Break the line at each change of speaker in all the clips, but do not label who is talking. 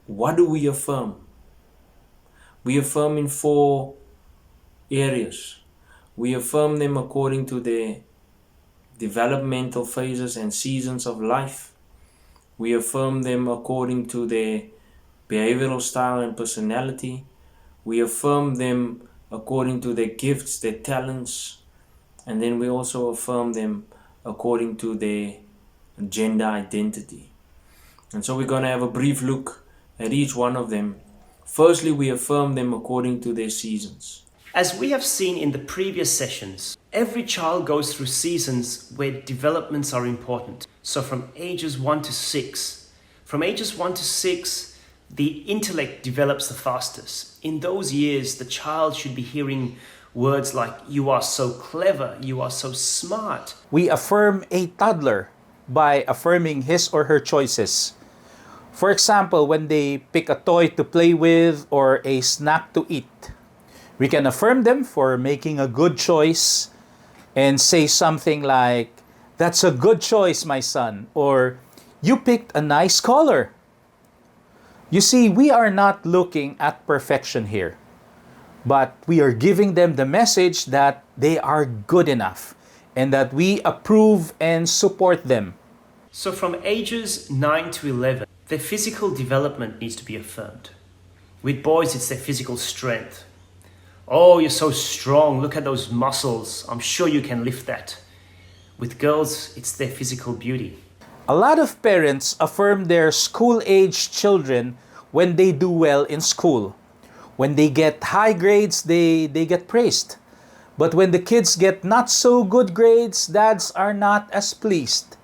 What do we affirm? We affirm in 4 areas. We affirm them according to their developmental phases and seasons of life. We affirm them according to their behavioral style and personality. We affirm them according to their gifts, their talents, and then we also affirm them according to their gender identity. And so we're going to have a brief look at each one of them. Firstly, we affirm them according to their seasons.
As we have seen in the previous sessions, every child goes through seasons where developments are important. So from ages 1 to 6, the intellect develops the fastest. In those years, the child should be hearing words like, "You are so clever," "You are so smart."
We affirm a toddler by affirming his or her choices. For example, when they pick a toy to play with or a snack to eat, we can affirm them for making a good choice and say something like, "That's a good choice, my son," or "You picked a nice color." You see, we are not looking at perfection here, but we are giving them the message that they are good enough and that we approve and support them.
So from ages 9 to 11, their physical development needs to be affirmed. With boys, it's their physical strength. "Oh, you're so strong. Look at those muscles. I'm sure you can lift that." With girls, it's their physical beauty.
A lot of parents affirm their school-age children when they do well in school. When they get high grades, they get praised. But when the kids get not so good grades, dads are not as pleased.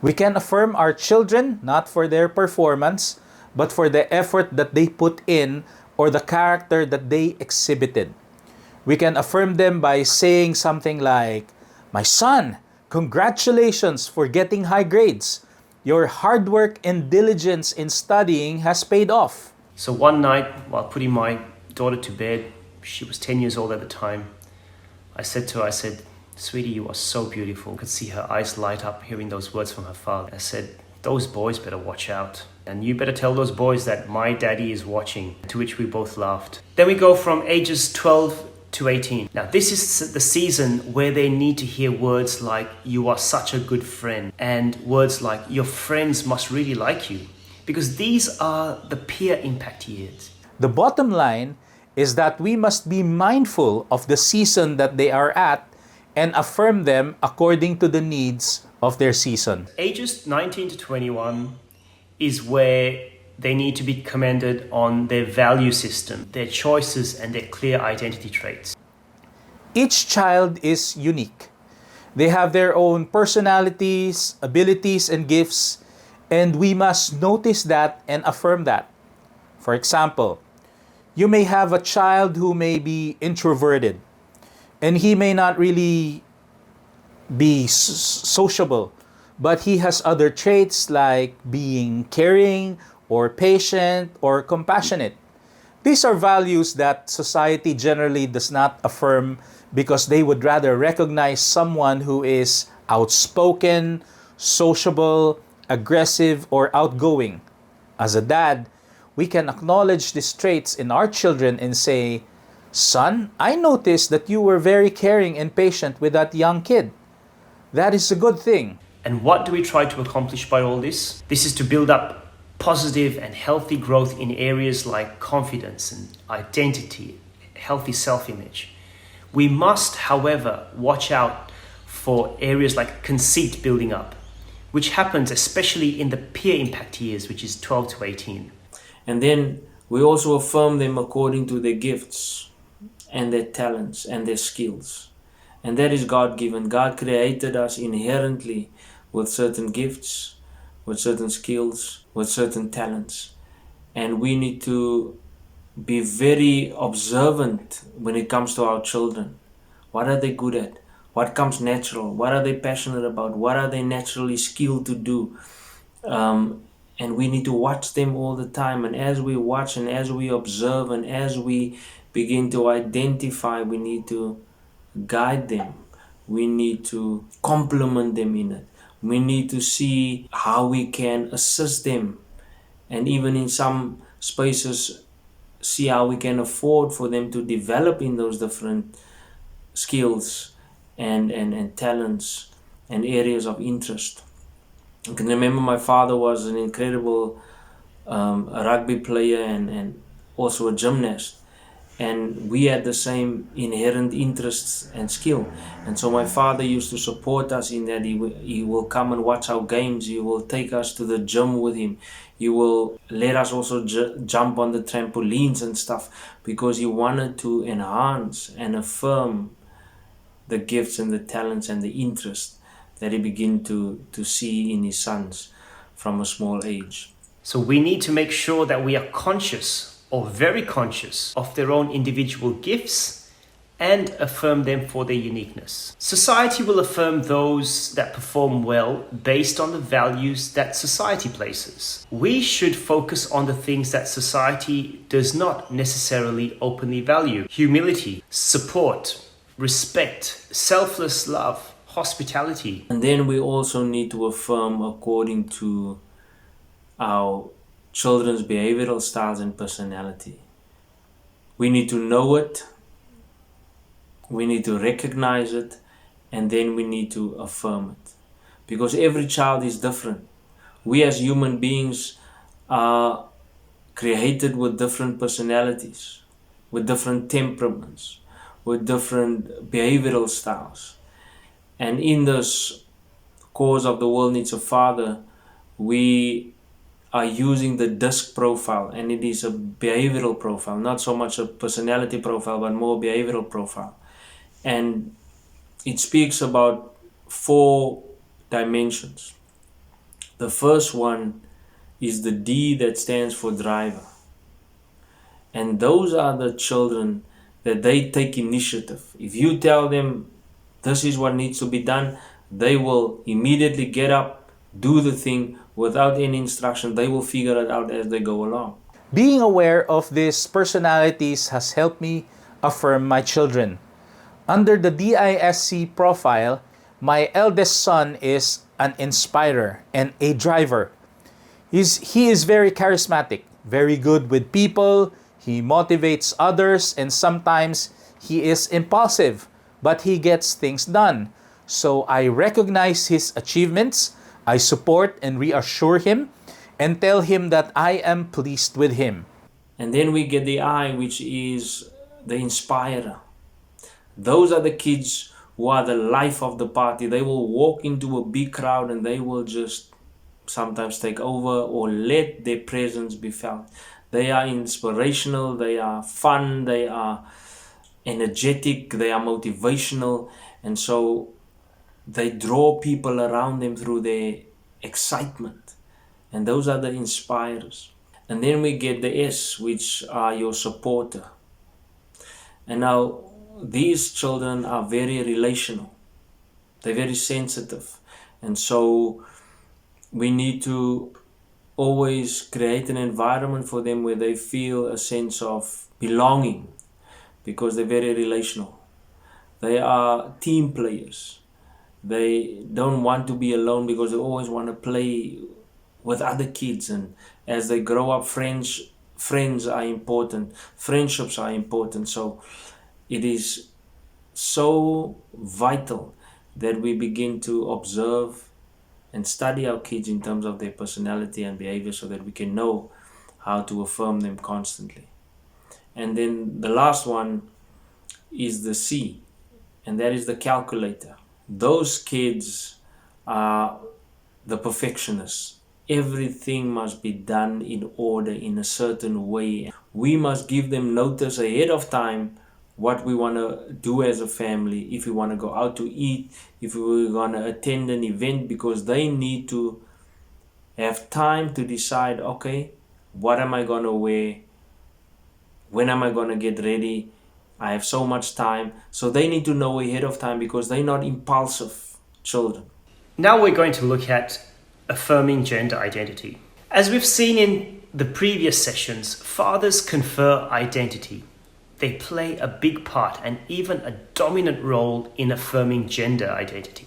We can affirm our children not for their performance, but for the effort that they put in or the character that they exhibited. We can affirm them by saying something like, "My son, congratulations for getting high grades. Your hard work and diligence in studying has paid off."
So one night, while putting my daughter to bed, she was 10 years old at the time, I said to her, "Sweetie, you are so beautiful." I could see her eyes light up hearing those words from her father. I said, "Those boys better watch out. And you better tell those boys that my daddy is watching." To which we both laughed. Then we go from ages 12 to 18. Now this is the season where they need to hear words like, "You are such a good friend," and words like, "Your friends must really like you," because these are the peer impact years.
The bottom line is that we must be mindful of the season that they are at and affirm them according to the needs of their season.
Ages 19 to 21 is where they need to be commended on their value system, their choices, and their clear identity traits.
Each child is unique. They have their own personalities, abilities, and gifts, and we must notice that and affirm that. For example, you may have a child who may be introverted, and he may not really be sociable, but he has other traits like being caring or patient or compassionate. These are values that society generally does not affirm because they would rather recognize someone who is outspoken, sociable, aggressive, or outgoing. As a dad, we can acknowledge these traits in our children and say, "Son, I noticed that you were very caring and patient with that young kid. That is a good thing."
And what do we try to accomplish by all this? This is to build up positive and healthy growth in areas like confidence and identity, healthy self-image. We must, however, watch out for areas like conceit building up, which happens especially in the peer impact years, which is 12 to 18.
And then we also affirm them according to their gifts and their talents and their skills. And that is God-given. God created us inherently with certain gifts, with certain skills, with certain talents. And we need to be very observant when it comes to our children. What are they good at? What comes natural? What are they passionate about? What are they naturally skilled to do? And we need to watch them all the time. And as we watch and as we observe and as we begin to identify, we need to guide them. We need to compliment them in it. We need to see how we can assist them, and even in some spaces see how we can afford for them to develop in those different skills and talents and areas of interest. I can remember my father was an incredible rugby player and also a gymnast, and we had the same inherent interests and skill. And so my father used to support us in that he will come and watch our games. He will take us to the gym with him. He will let us also jump on the trampolines and stuff, because he wanted to enhance and affirm the gifts and the talents and the interest that he began to see in his sons from a small age.
So we need to make sure that we are conscious or very conscious of their own individual gifts and affirm them for their uniqueness. Society will affirm those that perform well based on the values that society places. We should focus on the things that society does not necessarily openly value: humility, support, respect, selfless love, hospitality.
And then we also need to affirm according to our children's behavioral styles and personality. We need to know it, we need to recognize it, and then we need to affirm it. Because every child is different. We as human beings are created with different personalities, with different temperaments, with different behavioral styles. And in this cause of the world needs a father, we are using the DISC profile, and it is a behavioral profile, not so much a personality profile, but more behavioral profile. And it speaks about 4 dimensions. The first one is the D that stands for driver. And those are the children that they take initiative. If you tell them this is what needs to be done, they will immediately get up, do the thing without any instruction. They will figure it out as they go along.
Being aware of these personalities has helped me affirm my children. Under the DISC profile, my eldest son is an inspirer and a driver. He is very charismatic, very good with people, he motivates others, and sometimes he is impulsive, but he gets things done. So I recognize his achievements, I support and reassure him, and tell him that I am pleased with him.
And then we get the I, which is the inspirer. Those are the kids who are the life of the party. They will walk into a big crowd and they will just sometimes take over or let their presence be felt. They are inspirational, they are fun, they are energetic, they are motivational, and so they draw people around them through their excitement. And those are the inspirers. And then we get the S, which are your supporter. And now these children are very relational. They're very sensitive. And so we need to always create an environment for them where they feel a sense of belonging, because they're very relational. They are team players. They don't want to be alone because they always want to play with other kids. And as they grow up, friends are important. Friendships are important. So it is so vital that we begin to observe and study our kids in terms of their personality and behavior, so that we can know how to affirm them constantly. And then the last one is the C, and that is the calculator. Those kids are the perfectionists. Everything must be done in order, in a certain way. We must give them notice ahead of time what we want to do as a family, if we want to go out to eat, if we're going to attend an event, because they need to have time to decide, okay, what am I going to wear? When am I going to get ready? I have so much time. So they need to know ahead of time, because they're not impulsive children.
Now we're going to look at affirming gender identity. As we've seen in the previous sessions, fathers confer identity. they play a big part and even a dominant role in affirming gender identity.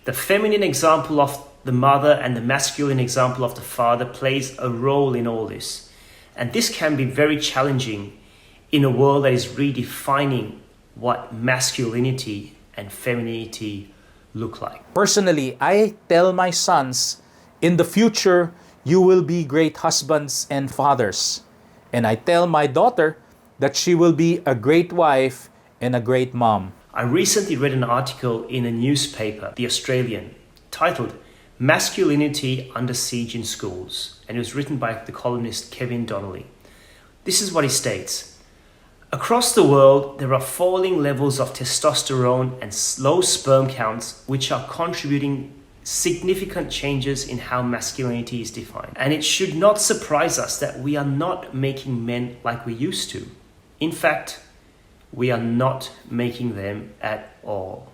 The feminine example of the mother and the masculine example of the father plays a role in all this. And this can be very challenging in a world that is redefining what masculinity and femininity look like.
Personally, I tell my sons, in the future, you will be great husbands and fathers. And I tell my daughter that she will be a great wife and a great mom.
I recently read an article in a newspaper, The Australian, titled Masculinity Under Siege in Schools, and it was written by the columnist Kevin Donnelly. This is what he states. Across the world, there are falling levels of testosterone and low sperm counts which are contributing significant changes in how masculinity is defined. And it should not surprise us that we are not making men like we used to. In fact, we are not making them at all.